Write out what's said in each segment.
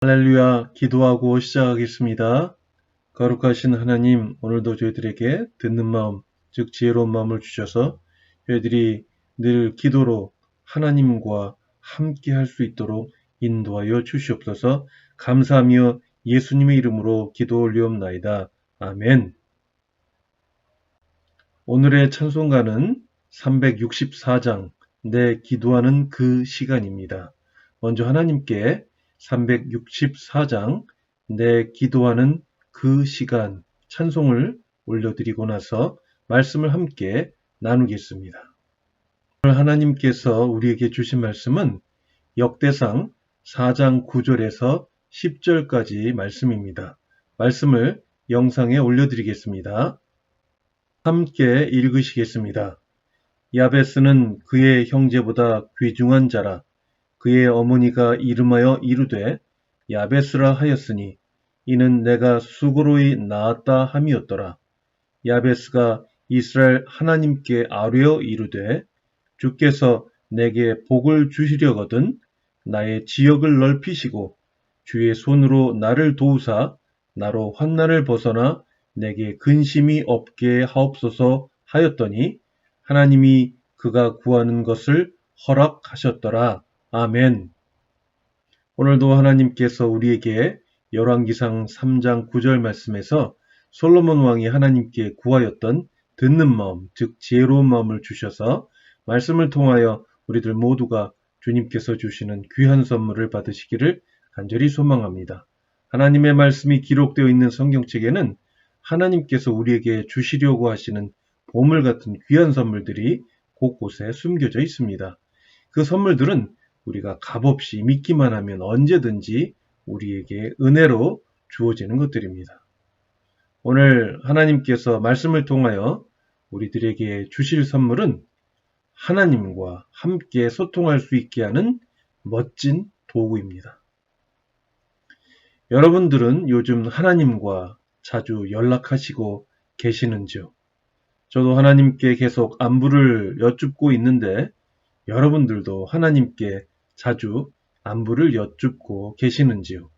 할렐루야, 기도하고 시작하겠습니다. 거룩하신 하나님, 오늘도 저희들에게 듣는 마음, 즉 지혜로운 마음을 주셔서 저희들이 늘 기도로 하나님과 함께 할 수 있도록 인도하여 주시옵소서. 감사하며 예수님의 이름으로 기도 올리옵나이다. 아멘. 오늘의 찬송가는 364장, 내 기도하는 그 시간입니다. 먼저 하나님께 364장, 내 기도하는 그 시간 찬송을 올려드리고 나서 말씀을 함께 나누겠습니다. 오늘 하나님께서 우리에게 주신 말씀은 역대상 4장 9절에서 10절까지 말씀입니다. 말씀을 영상에 올려드리겠습니다. 함께 읽으시겠습니다. 야베스는 그의 형제보다 귀중한 자라. 그의 어머니가 이름하여 이르되 야베스라 하였으니 이는 내가 수고로이 낳았다 함이었더라. 야베스가 이스라엘 하나님께 아뢰어 이르되 주께서 내게 복을 주시려거든 나의 지역을 넓히시고 주의 손으로 나를 도우사 나로 환난을 벗어나 내게 근심이 없게 하옵소서 하였더니 하나님이 그가 구하는 것을 허락하셨더라. 아멘. 오늘도 하나님께서 우리에게 열왕기상 3장 9절 말씀에서 솔로몬 왕이 하나님께 구하였던 듣는 마음, 즉 지혜로운 마음을 주셔서 말씀을 통하여 우리들 모두가 주님께서 주시는 귀한 선물을 받으시기를 간절히 소망합니다. 하나님의 말씀이 기록되어 있는 성경책에는 하나님께서 우리에게 주시려고 하시는 보물 같은 귀한 선물들이 곳곳에 숨겨져 있습니다. 그 선물들은 우리가 값없이 믿기만 하면 언제든지 우리에게 은혜로 주어지는 것들입니다. 오늘 하나님께서 말씀을 통하여 우리들에게 주실 선물은 하나님과 함께 소통할 수 있게 하는 멋진 도구입니다. 여러분들은 요즘 하나님과 자주 연락하시고 계시는지요? 저도 하나님께 계속 안부를 여쭙고 있는데 여러분들도 하나님께 자주 안부를 여쭙고 계시는지요?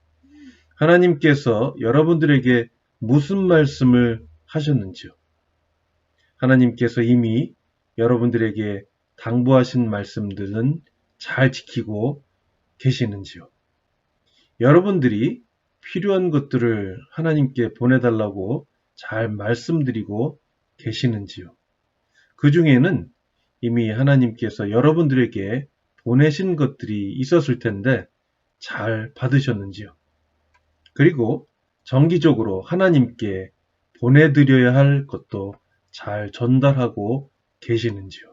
하나님께서 여러분들에게 무슨 말씀을 하셨는지요? 하나님께서 이미 여러분들에게 당부하신 말씀들은 잘 지키고 계시는지요? 여러분들이 필요한 것들을 하나님께 보내달라고 잘 말씀드리고 계시는지요? 그 중에는 이미 하나님께서 여러분들에게 보내신 것들이 있었을 텐데 잘 받으셨는지요? 그리고 정기적으로 하나님께 보내드려야 할 것도 잘 전달하고 계시는지요?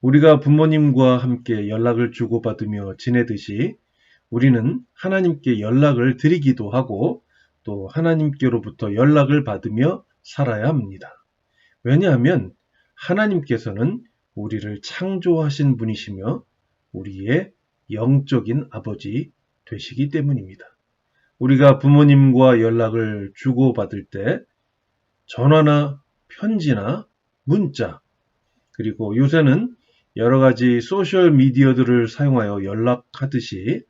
우리가 부모님과 함께 연락을 주고받으며 지내듯이 우리는 하나님께 연락을 드리기도 하고 또 하나님께로부터 연락을 받으며 살아야 합니다. 왜냐하면 하나님께서는 우리를 창조하신 분이시며 우리의 영적인 아버지 되시기 때문입니다. 우리가 부모님과 연락을 주고받을 때 전화나 편지나 문자 그리고 요새는 여러 가지 소셜 미디어들을 사용하여 연락하듯이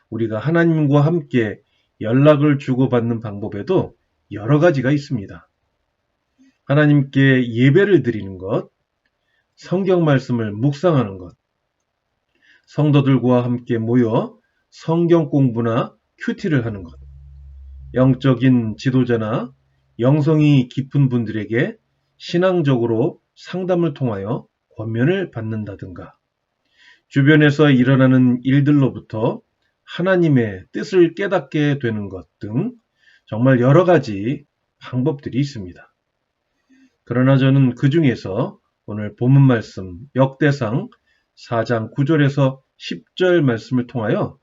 우리가 하나님과 함께 연락을 주고받는 방법에도 여러 가지가 있습니다. 하나님께 예배를 드리는 것, 성경 말씀을 묵상하는 것, 성도들과 함께 모여 성경 공부나 큐티를 하는 것, 영적인 지도자나 영성이 깊은 분들에게 신앙적으로 상담을 통하여 권면을 받는다든가, 주변에서 일어나는 일들로부터 하나님의 뜻을 깨닫게 되는 것 등 정말 여러 가지 방법들이 있습니다. 그러나 저는 그 중에서 오늘 본문 말씀 역대상 4장 9절에서 10절 말씀을 통하여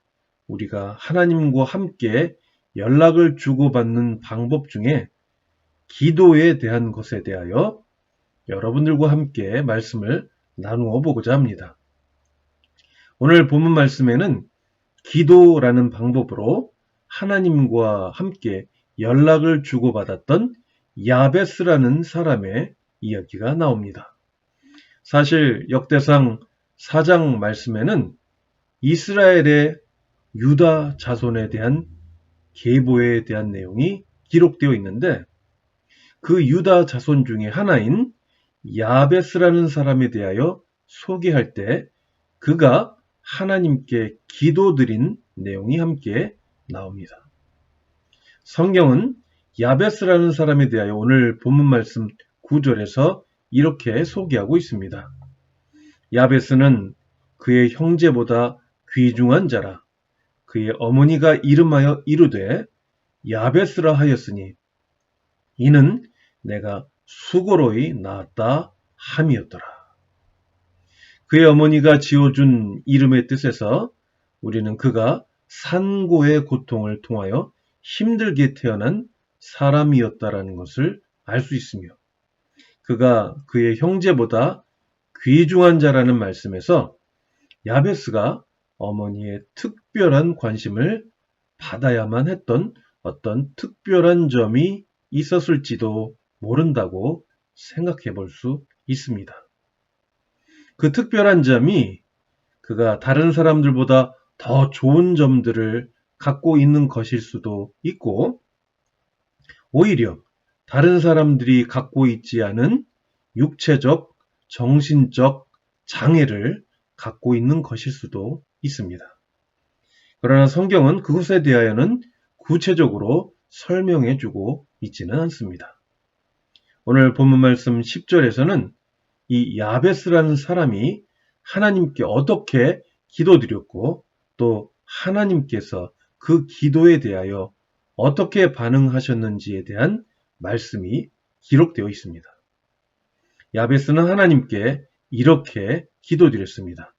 우리가 하나님과 함께 연락을 주고받는 방법 중에 기도에 대한 것에 대하여 여러분들과 함께 말씀을 나누어 보고자 합니다. 오늘 본문 말씀에는 기도라는 방법으로 하나님과 함께 연락을 주고받았던 야베스라는 사람의 이야기가 나옵니다. 사실 역대상 4장 말씀에는 이스라엘의 유다 자손에 대한 계보에 대한 내용이 기록되어 있는데 그 유다 자손 중에 하나인 야베스라는 사람에 대하여 소개할 때 그가 하나님께 기도드린 내용이 함께 나옵니다. 성경은 야베스라는 사람에 대하여 오늘 본문 말씀 9절에서 이렇게 소개하고 있습니다. 야베스는 그의 형제보다 귀중한 자라. 그의 어머니가 이름하여 이르되 야베스라 하였으니 이는 내가 수고로이 낳았다 함이었더라. 그의 어머니가 지어준 이름의 뜻에서 우리는 그가 산고의 고통을 통하여 힘들게 태어난 사람이었다라는 것을 알 수 있으며 그가 그의 형제보다 귀중한 자라는 말씀에서 야베스가 어머니의 특별한 관심을 받아야만 했던 어떤 특별한 점이 있었을지도 모른다고 생각해 볼 수 있습니다. 그 특별한 점이 그가 다른 사람들보다 더 좋은 점들을 갖고 있는 것일 수도 있고 오히려 다른 사람들이 갖고 있지 않은 육체적, 정신적 장애를 갖고 있는 것일 수도 있습니다. 그러나 성경은 그것에 대하여는 구체적으로 설명해 주고 있지는 않습니다. 오늘 본문 말씀 10절에서는 이 야베스라는 사람이 하나님께 어떻게 기도드렸고 또 하나님께서 그 기도에 대하여 어떻게 반응하셨는지에 대한 말씀이 기록되어 있습니다. 야베스는 하나님께 이렇게 기도드렸습니다.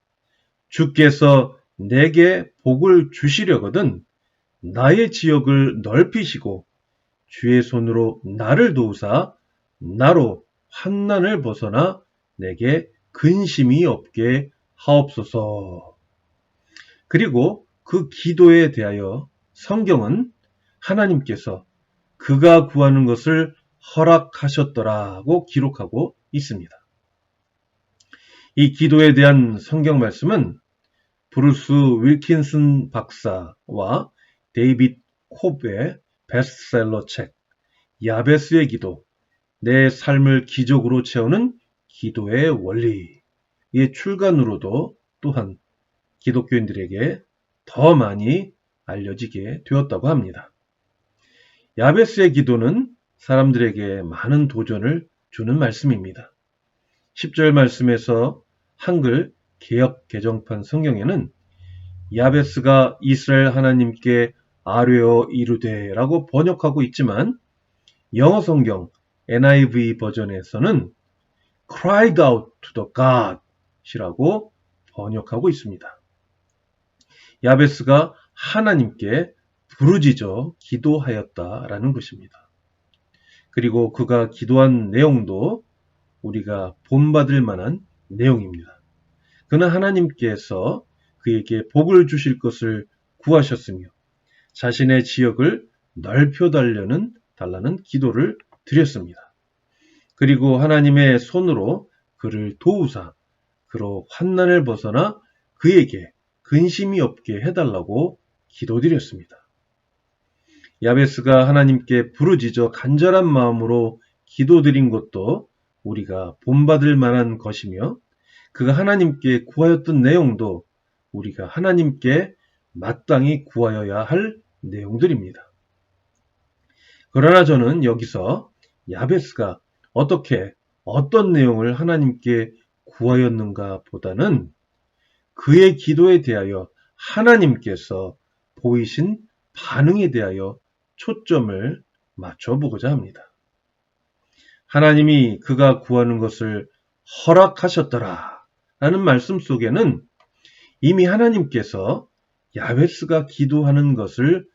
주께서 내게 복을 주시려거든 나의 지역을 넓히시고 주의 손으로 나를 도우사 나로 환난을 벗어나 내게 근심이 없게 하옵소서. 그리고 그 기도에 대하여 성경은 하나님께서 그가 구하는 것을 허락하셨더라고 기록하고 있습니다. 이 기도에 대한 성경 말씀은 브루스 윌킨슨 박사와 데이빗 콥의 베스트셀러 책 야베스의 기도, 내 삶을 기적으로 채우는 기도의 원리의 출간으로도 또한 기독교인들에게 더 많이 알려지게 되었다고 합니다. 야베스의 기도는 사람들에게 많은 도전을 주는 말씀입니다. 10절 말씀에서 한글 개역 개정판 성경에는 야베스가 이스라엘 하나님께 아뢰어 이르되 라고 번역하고 있지만 영어 성경 NIV 버전에서는 cried out to the God 이라고 번역하고 있습니다. 야베스가 하나님께 부르짖어 기도하였다라는 것입니다. 그리고 그가 기도한 내용도 우리가 본받을 만한 내용입니다. 그는 하나님께서 그에게 복을 주실 것을 구하셨으며 자신의 지역을 넓혀달라는 기도를 드렸습니다. 그리고 하나님의 손으로 그를 도우사 그로 환난을 벗어나 그에게 근심이 없게 해달라고 기도드렸습니다. 야베스가 하나님께 부르짖어 간절한 마음으로 기도드린 것도 우리가 본받을 만한 것이며 그가 하나님께 구하였던 내용도 우리가 하나님께 마땅히 구하여야 할 내용들입니다. 그러나 저는 여기서 야베스가 어떤 내용을 하나님께 구하였는가 보다는 그의 기도에 대하여 하나님께서 보이신 반응에 대하여 초점을 맞춰보고자 합니다. 하나님이 그가 구하는 것을 허락하셨더라 라는 말씀 속에는 이미 하나님께서 야베스가 기도하는 것을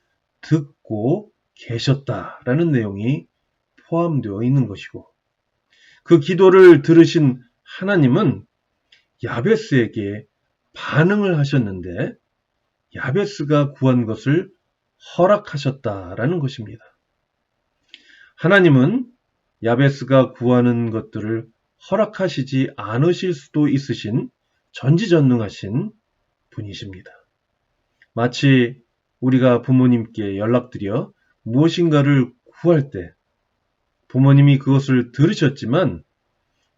듣고 계셨다라는 내용이 포함되어 있는 것이고 그 기도를 들으신 하나님은 야베스에게 반응을 하셨는데 야베스가 구한 것을 허락하셨다라는 것입니다. 하나님은 야베스가 구하는 것들을 허락하시지 않으실 수도 있으신 전지전능하신 분이십니다. 마치 우리가 부모님께 연락드려 무엇인가를 구할 때 부모님이 그것을 들으셨지만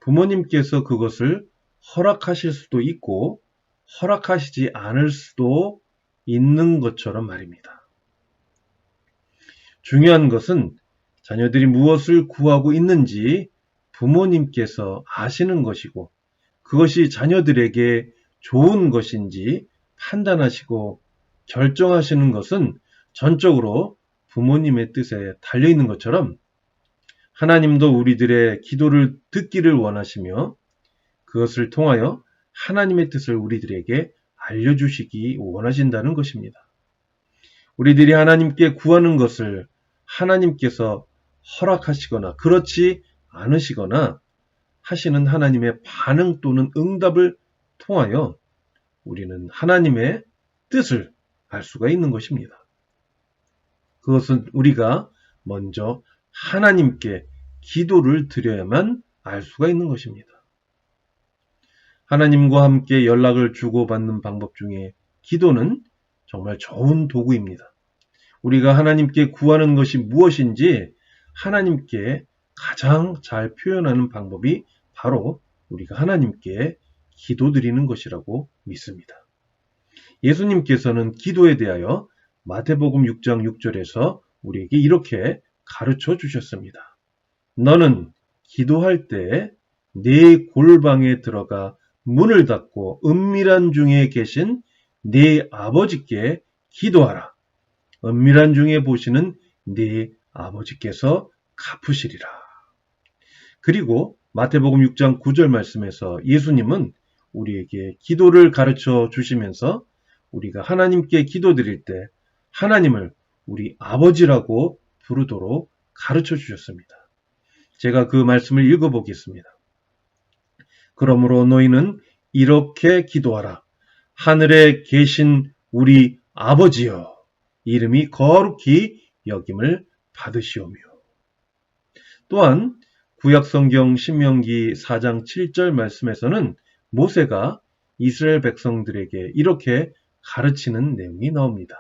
부모님께서 그것을 허락하실 수도 있고 허락하시지 않을 수도 있는 것처럼 말입니다. 중요한 것은 자녀들이 무엇을 구하고 있는지 부모님께서 아시는 것이고 그것이 자녀들에게 좋은 것인지 판단하시고 결정하시는 것은 전적으로 부모님의 뜻에 달려있는 것처럼 하나님도 우리들의 기도를 듣기를 원하시며 그것을 통하여 하나님의 뜻을 우리들에게 알려주시기 원하신다는 것입니다. 우리들이 하나님께 구하는 것을 하나님께서 허락하시거나 그렇지 않으시거나 하시는 하나님의 반응 또는 응답을 통하여 우리는 하나님의 뜻을 알 수가 있는 것입니다. 그것은 우리가 먼저 하나님께 기도를 드려야만 알 수가 있는 것입니다. 하나님과 함께 연락을 주고받는 방법 중에 기도는 정말 좋은 도구입니다. 우리가 하나님께 구하는 것이 무엇인지 하나님께 가장 잘 표현하는 방법이 바로 우리가 하나님께 기도드리는 것이라고 믿습니다. 예수님께서는 기도에 대하여 마태복음 6장 6절에서 우리에게 이렇게 가르쳐 주셨습니다. 너는 기도할 때 네 골방에 들어가 문을 닫고 은밀한 중에 계신 네 아버지께 기도하라. 은밀한 중에 보시는 네 아버지께서 갚으시리라. 그리고 마태복음 6장 9절 말씀에서 예수님은 우리에게 기도를 가르쳐 주시면서 우리가 하나님께 기도드릴 때 하나님을 우리 아버지라고 부르도록 가르쳐 주셨습니다. 제가 그 말씀을 읽어보겠습니다. 그러므로 너희는 이렇게 기도하라. 하늘에 계신 우리 아버지여, 이름이 거룩히 여김을 받으시오며. 또한 구약성경 신명기 4장 7절 말씀에서는 모세가 이스라엘 백성들에게 이렇게 가르치는 내용이 나옵니다.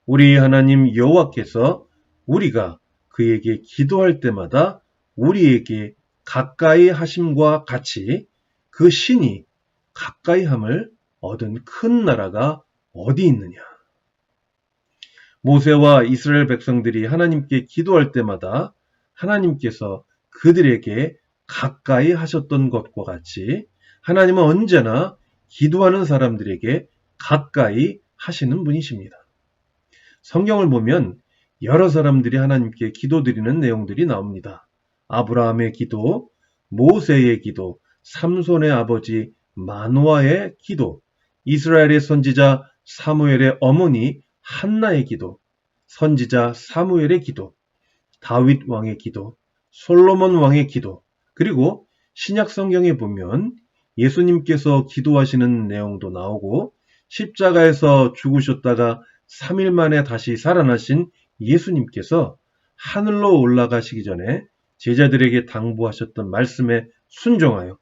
우리 하나님 여호와께서 우리가 그에게 기도할 때마다 우리에게 가까이 하심과 같이 그 신이 가까이 함을 얻은 큰 나라가 어디 있느냐. 모세와 이스라엘 백성들이 하나님께 기도할 때마다 하나님께서 그들에게 가까이 하셨던 것과 같이 하나님은 언제나 기도하는 사람들에게 가까이 하시는 분이십니다. 성경을 보면 여러 사람들이 하나님께 기도드리는 내용들이 나옵니다. 아브라함의 기도, 모세의 기도, 삼손의 아버지 마노아의 기도, 이스라엘의 선지자 사무엘의 어머니 한나의 기도, 선지자 사무엘의 기도, 다윗 왕의 기도, 솔로몬 왕의 기도, 그리고 신약 성경에 보면 예수님께서 기도하시는 내용도 나오고 십자가에서 죽으셨다가 3일 만에 다시 살아나신 예수님께서 하늘로 올라가시기 전에 제자들에게 당부하셨던 말씀에 순종하여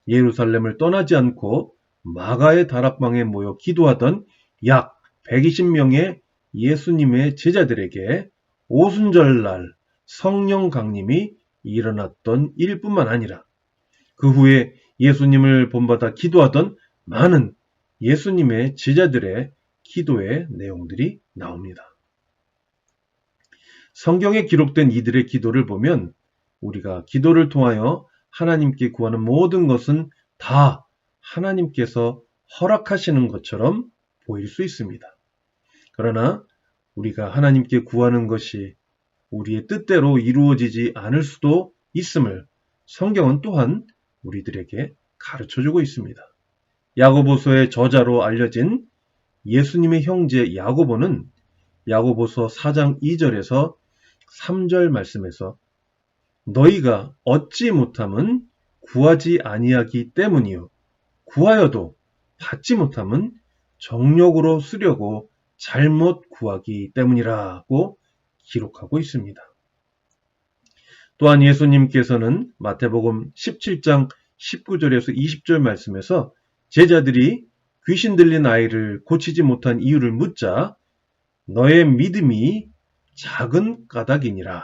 예루살렘을 떠나지 않고 마가의 다락방에 모여 기도하던 약 120명의 예수님의 제자들에게 오순절날 성령 강림이 일어났던 일뿐만 아니라 그 후에 예수님을 본받아 기도하던 많은 예수님의 제자들의 기도의 내용들이 나옵니다. 성경에 기록된 이들의 기도를 보면 우리가 기도를 통하여 하나님께 구하는 모든 것은 다 하나님께서 허락하시는 것처럼 보일 수 있습니다. 그러나 우리가 하나님께 구하는 것이 우리의 뜻대로 이루어지지 않을 수도 있음을 성경은 또한 우리들에게 가르쳐주고 있습니다. 야고보서의 저자로 알려진 예수님의 형제 야고보는 야고보서 4장 2절에서 3절 말씀에서 너희가 얻지 못함은 구하지 아니하기 때문이요 구하여도 받지 못함은 정욕으로 쓰려고 잘못 구하기 때문이라고 기록하고 있습니다. 또한 예수님께서는 마태복음 17장 19절에서 20절 말씀에서 제자들이 귀신 들린 아이를 고치지 못한 이유를 묻자 너의 믿음이 작은 까닭이니라.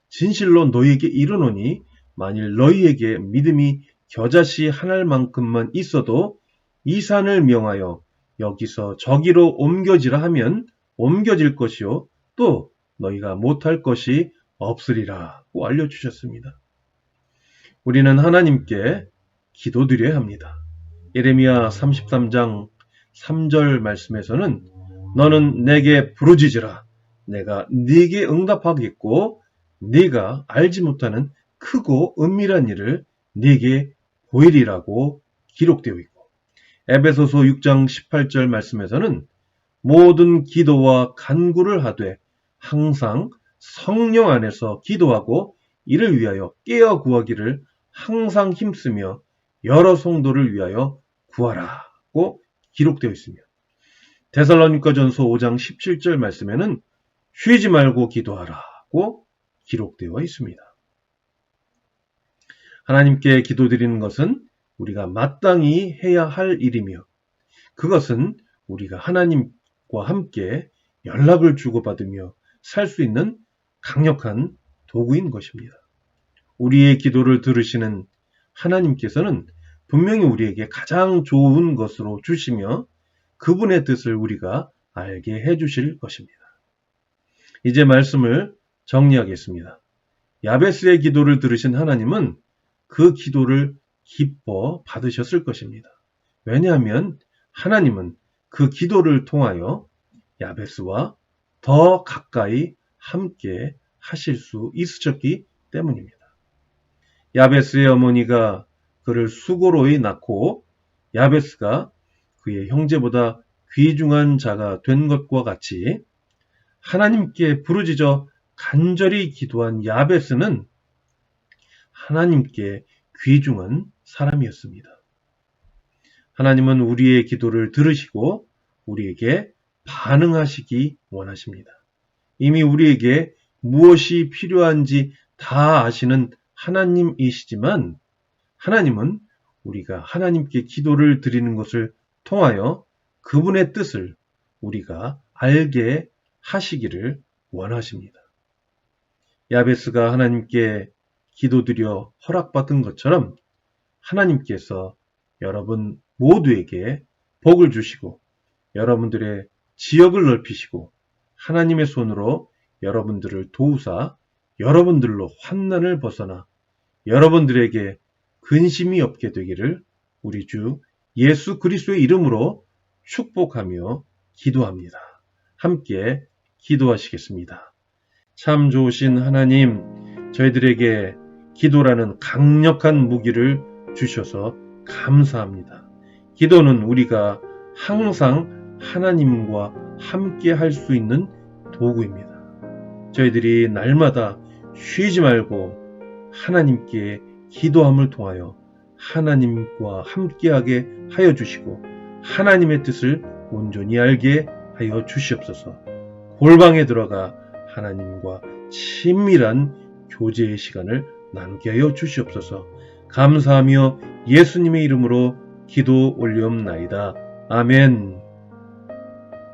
진실로 너희에게 이르노니 만일 너희에게 믿음이 겨자씨 한 알만큼만 있어도 이 산을 명하여 여기서 저기로 옮겨지라 하면 옮겨질 것이요 또 너희가 못할 것이 없으리라고 알려주셨습니다. 우리는 하나님께 기도드려야 합니다. 예레미야 33장 3절 말씀에서는 너는 내게 부르짖으라 내가 네게 응답하겠고 네가 알지 못하는 크고 은밀한 일을 네게 보이리라고 기록되어 있고 에베소서 6장 18절 말씀에서는 모든 기도와 간구를 하되 항상 성령 안에서 기도하고 이를 위하여 깨어 구하기를 항상 힘쓰며 여러 성도를 위하여 구하라고 기록되어 있으며 데살로니가전서 5장 17절 말씀에는 쉬지 말고 기도하라고 기록되어 있습니다. 하나님께 기도드리는 것은 우리가 마땅히 해야 할 일이며 그것은 우리가 하나님과 함께 연락을 주고받으며 살 수 있는 강력한 도구인 것입니다. 우리의 기도를 들으시는 하나님께서는 분명히 우리에게 가장 좋은 것으로 주시며 그분의 뜻을 우리가 알게 해주실 것입니다. 이제 말씀을 정리하겠습니다. 야베스의 기도를 들으신 하나님은 그 기도를 기뻐 받으셨을 것입니다. 왜냐하면 하나님은 그 기도를 통하여 야베스와 더 가까이 함께 하실 수 있으셨기 때문입니다. 야베스의 어머니가 그를 수고로이 낳고 야베스가 그의 형제보다 귀중한 자가 된 것과 같이 하나님께 부르짖어 간절히 기도한 야베스는 하나님께 귀중한 사람이었습니다. 하나님은 우리의 기도를 들으시고 우리에게 반응하시기 원하십니다. 이미 우리에게 무엇이 필요한지 다 아시는 하나님이시지만 하나님은 우리가 하나님께 기도를 드리는 것을 통하여 그분의 뜻을 우리가 알게 하시기를 원하십니다. 야베스가 하나님께 기도드려 허락받은 것처럼 하나님께서 여러분 모두에게 복을 주시고 여러분들의 지역을 넓히시고 하나님의 손으로 여러분들을 도우사 여러분들로 환난을 벗어나 여러분들에게 근심이 없게 되기를 우리 주 예수 그리스도의 이름으로 축복하며 기도합니다. 함께 기도하시겠습니다. 참 좋으신 하나님, 저희들에게 기도라는 강력한 무기를 주셔서 감사합니다. 기도는 우리가 항상 하나님과 함께 할 수 있는 도구입니다. 저희들이 날마다 쉬지 말고 하나님께 기도함을 통하여 하나님과 함께하게 하여 주시고 하나님의 뜻을 온전히 알게 하여 주시옵소서. 골방에 들어가 하나님과 친밀한 교제의 시간을 나누게 하여 주시옵소서. 감사하며 예수님의 이름으로 기도 올리옵나이다. 아멘.